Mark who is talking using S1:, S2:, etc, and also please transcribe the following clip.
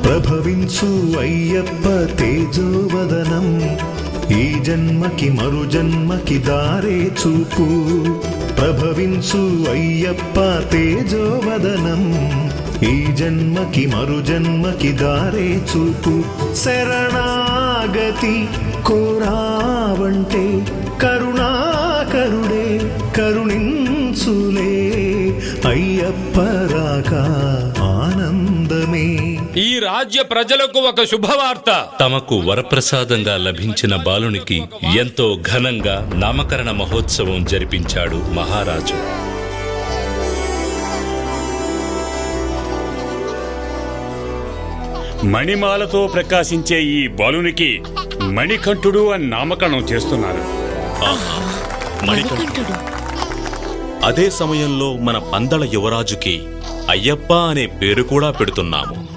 S1: ప్రభవించు అయ్యప్ప తేజోవదనం ఈ జన్మకి మరు జన్మకి దారే చూపు ప్రభవించు అయ్యప్ప తేజోవదనం ఈ జన్మకి మరు జన్మకి దారే చూపు శరణాగతి కోరావంటే కరుణాకరుడే కరుణించులే అయ్యప్ప రాక ఆనందమే.
S2: ఈ రాజ్య ప్రజలకు ఒక శుభవార్త.
S3: తమకు వరప్రసాదంగా లభించిన బాలునికి ఎంతో ఘనంగా నామకరణ మహోత్సవం జరిపించాడు మహారాజు.
S4: మణిమాలతో ప్రకాశించే ఈ బాలునికి మణికంఠుడు అని నామకరణం చేస్తున్నారు.
S5: మణికంఠుడు.
S6: అదే సమయంలో మన పందల యువరాజుకి అయ్యప్ప అనే పేరు కూడా పెడుతున్నాము.